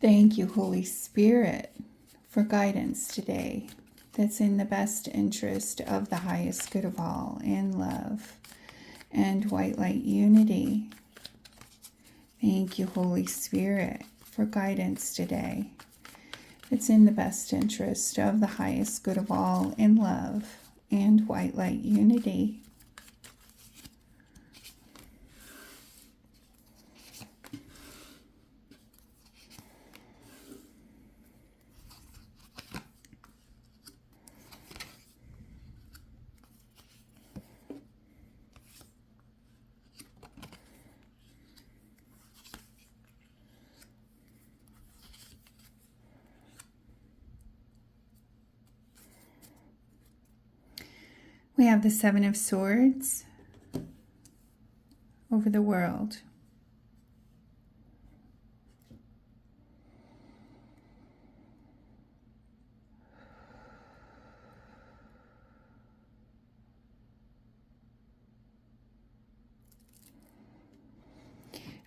Thank you, Holy Spirit, for guidance today that's in the best interest of the highest good of all, in love and white light unity. Thank you, Holy Spirit, for guidance today. It's in the best interest of the highest good of all, in love and white light unity. We have the Seven of Swords over the world.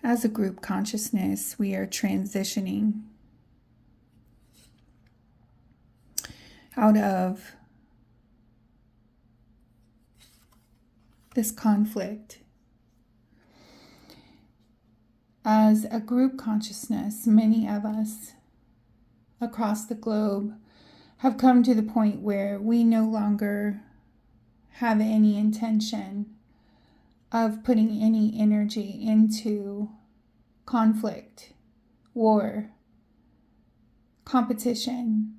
As a group consciousness, we are transitioning out of this conflict. As a group consciousness, many of us across the globe have come to the point where we no longer have any intention of putting any energy into conflict, war, competition,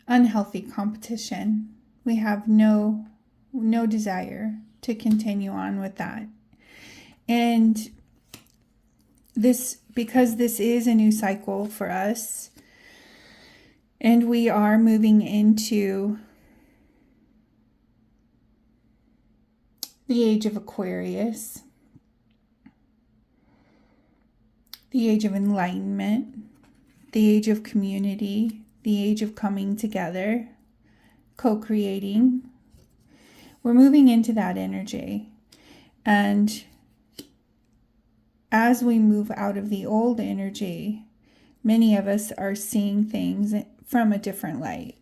unhealthy competition. We have no desire to continue on with that. And because this is a new cycle for us, and we are moving into the age of Aquarius, the age of enlightenment, the age of community, the age of coming together, co-creating. We're moving into that energy. And as we move out of the old energy, many of us are seeing things from a different light.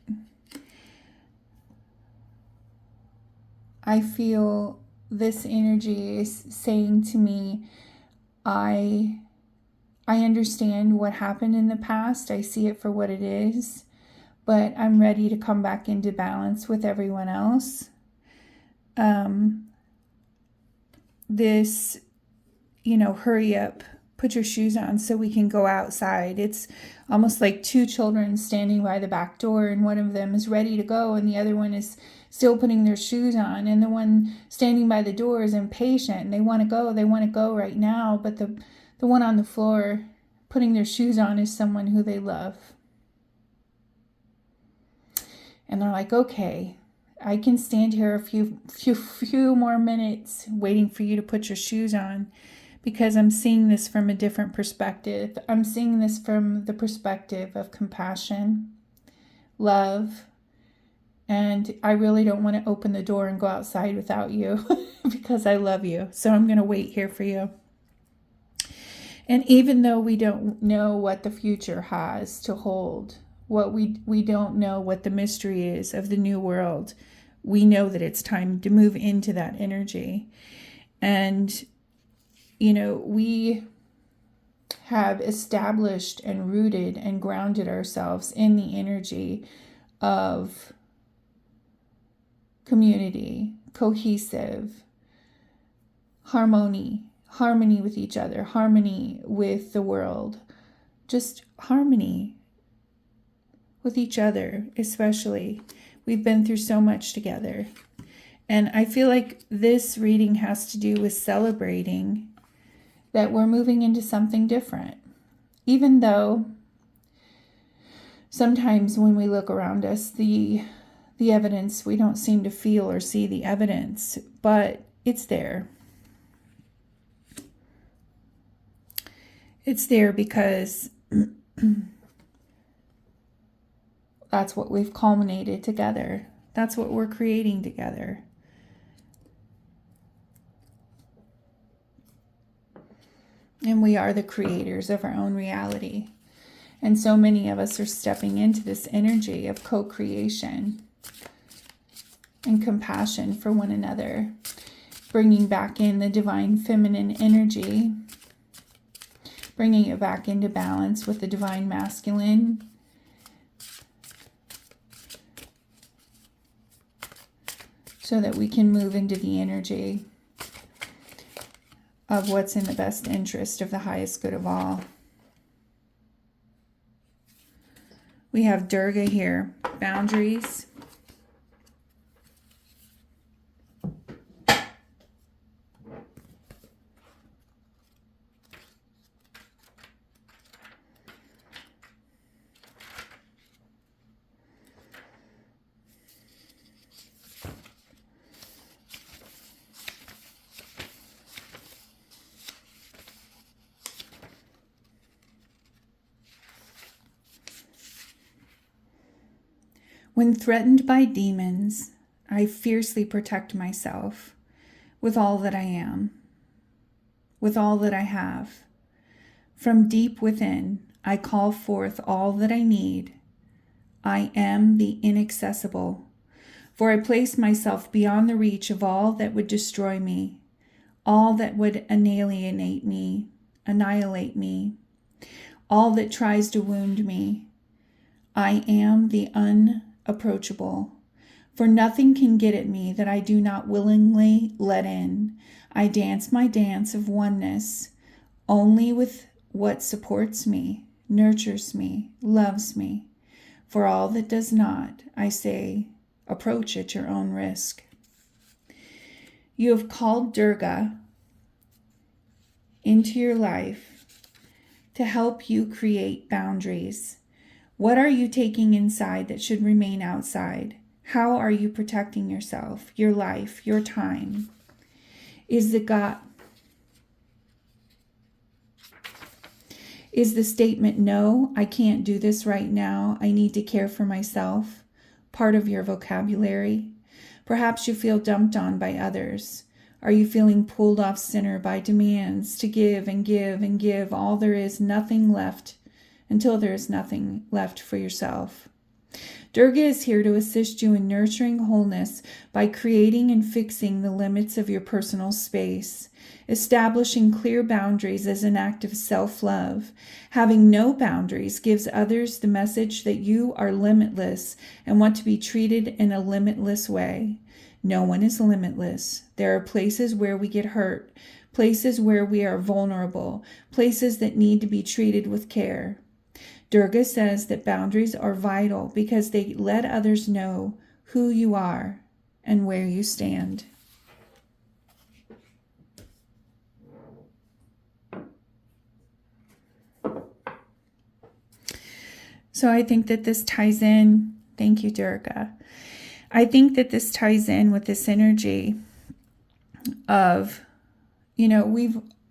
I feel this energy is saying to me, I understand what happened in the past. I see it for what it is, but I'm ready to come back into balance with everyone else. Hurry up, put your shoes on so we can go outside. It's almost like two children standing by the back door, and one of them is ready to go and the other one is still putting their shoes on, and the one standing by the door is impatient and they want to go right now, but the one on the floor putting their shoes on is someone who they love. And they're like, okay, I can stand here a few more minutes waiting for you to put your shoes on, because I'm seeing this from a different perspective. I'm seeing this from the perspective of compassion, love, and I really don't want to open the door and go outside without you because I love you. So I'm going to wait here for you. And even though we don't know what the future has to hold, what we don't know what the mystery is of the new world, we know that it's time to move into that energy. And we have established and rooted and grounded ourselves in the energy of community, cohesive, harmony with each other, harmony with the world, just harmony with each other, especially. We've been through so much together. And I feel like this reading has to do with celebrating that we're moving into something different. Even though sometimes when we look around us, the evidence, we don't seem to feel or see the evidence, but it's there. It's there because that's what we've culminated together. That's what we're creating together. And we are the creators of our own reality. And so many of us are stepping into this energy of co-creation and compassion for one another, bringing back in the divine feminine energy, bringing it back into balance with the divine masculine, so that we can move into the energy of what's in the best interest of the highest good of all. We have Durga here, boundaries. When threatened by demons, I fiercely protect myself with all that I am, with all that I have. From deep within, I call forth all that I need. I am the inaccessible, for I place myself beyond the reach of all that would destroy me, all that would annihilate me, all that tries to wound me. I am the unapproachable, for nothing can get at me that I do not willingly let in. I dance my dance of oneness only with what supports me, nurtures me, loves me. For all that does not, I say, approach at your own risk. You have called Durga into your life to help you create boundaries. What are you taking inside that should remain outside? How are you protecting yourself, your life, your time? Is the statement, no, I can't do this right now, I need to care for myself, part of your vocabulary? Perhaps you feel dumped on by others. Are you feeling pulled off center by demands to give and give and give all there is, nothing left, until there is nothing left for yourself? Durga is here to assist you in nurturing wholeness by creating and fixing the limits of your personal space. Establishing clear boundaries is an act of self-love. Having no boundaries gives others the message that you are limitless and want to be treated in a limitless way. No one is limitless. There are places where we get hurt, places where we are vulnerable, places that need to be treated with care. Durga says that boundaries are vital because they let others know who you are and where you stand. So I think that this ties in. Thank you, Durga. I think that this ties in with this energy of,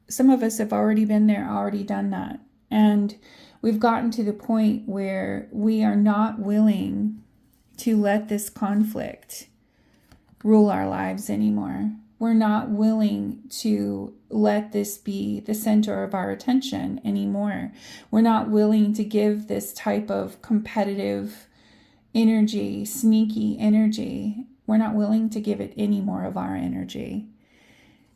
some of us have already been there, already done that. And we've gotten to the point where we are not willing to let this conflict rule our lives anymore. We're not willing to let this be the center of our attention anymore. We're not willing to give this type of competitive energy, sneaky energy. We're not willing to give it any more of our energy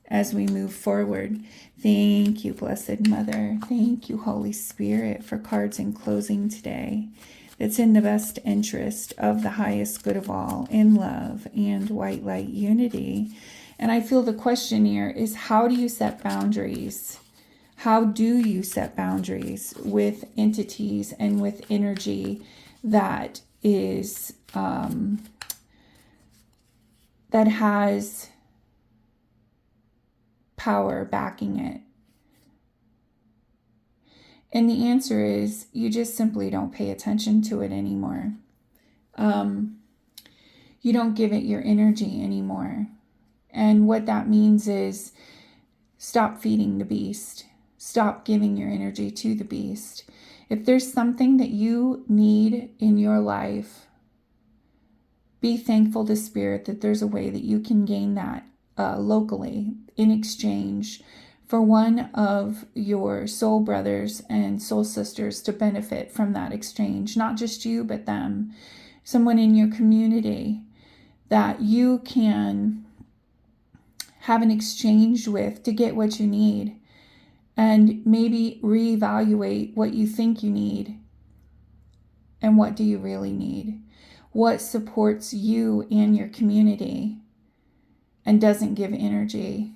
as we move forward. Thank you, Blessed Mother. Thank you, Holy Spirit, for cards in closing today. It's in the best interest of the highest good of all, in love and white light unity. And I feel the question here is, how do you set boundaries? How do you set boundaries with entities and with energy that is that has power backing it? And the answer is, you just simply don't pay attention to it anymore. You don't give it your energy anymore. And what that means is, stop feeding the beast. Stop giving your energy to the beast. If there's something that you need in your life, be thankful to Spirit that there's a way that you can gain that locally in exchange for one of your soul brothers and soul sisters to benefit from that exchange. Not just you, but them. Someone in your community that you can have an exchange with to get what you need, and maybe reevaluate what you think you need and what do you really need. What supports you and your community and doesn't give energy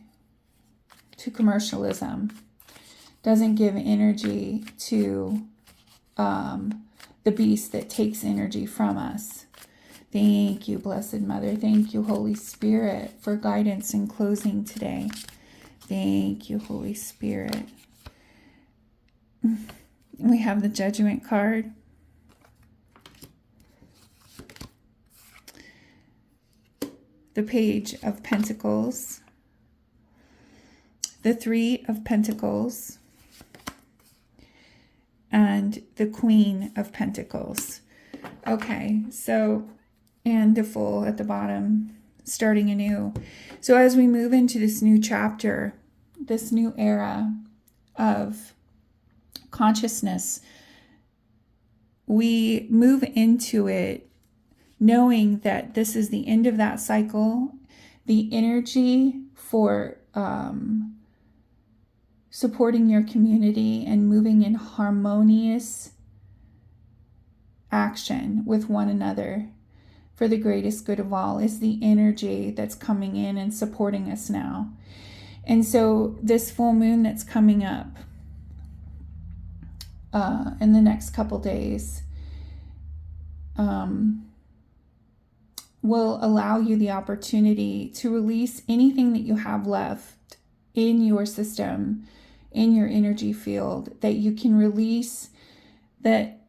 to commercialism, doesn't give energy to the beast that takes energy from us. Thank you, Blessed Mother. Thank you, Holy Spirit, for guidance in closing today. Thank you, Holy Spirit. We have the Judgment card. The Page of Pentacles. The Three of Pentacles. And the Queen of Pentacles. Okay, so, and the Fool at the bottom, starting anew. So as we move into this new chapter, this new era of consciousness, we move into it knowing that this is the end of that cycle. The energy for supporting your community and moving in harmonious action with one another for the greatest good of all is the energy that's coming in and supporting us now. And so this full moon that's coming up in the next couple days will allow you the opportunity to release anything that you have left in your system, in your energy field, that you can release that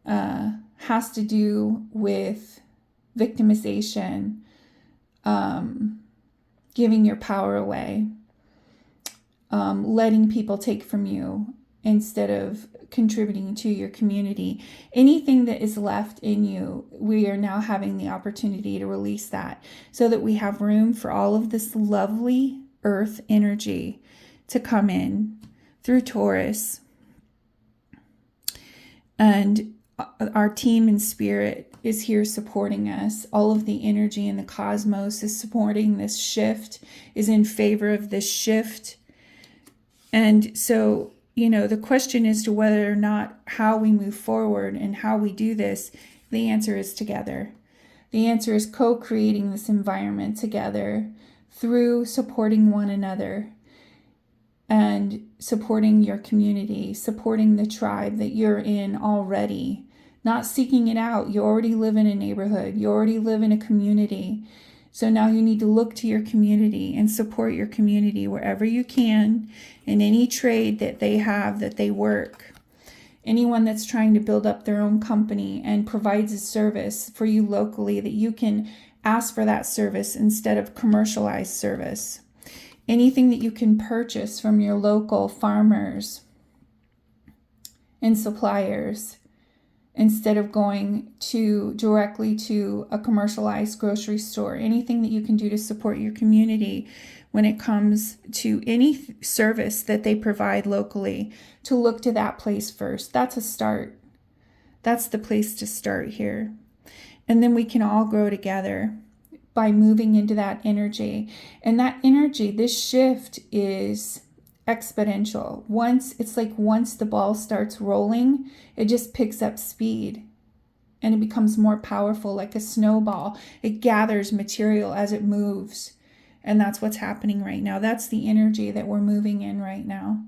has to do with victimization, giving your power away, letting people take from you instead of contributing to your community. Anything that is left in you, we are now having the opportunity to release that so that we have room for all of this lovely earth energy to come in through Taurus. And our team in spirit is here supporting us. All of the energy in the cosmos is supporting this shift, is in favor of this shift. And so, you know, the question as to whether or not how we move forward and how we do this, the answer is together. The answer is co-creating this environment together through supporting one another and supporting your community, supporting the tribe that you're in already, not seeking it out. You already live in a neighborhood. You already live in a community. So now you need to look to your community and support your community wherever you can, in any trade that they have, that they work. Anyone that's trying to build up their own company and provides a service for you locally, that you can ask for that service instead of commercialized service. Anything that you can purchase from your local farmers and suppliers instead of going directly to a commercialized grocery store. Anything that you can do to support your community when it comes to any service that they provide locally, to look to that place first. That's a start. That's the place to start here. And then we can all grow together by moving into that energy. And that energy, this shift is exponential. Once the ball starts rolling, it just picks up speed and it becomes more powerful, like a snowball. It gathers material as it moves. And that's what's happening right now. That's the energy that we're moving in right now.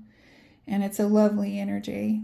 And it's a lovely energy.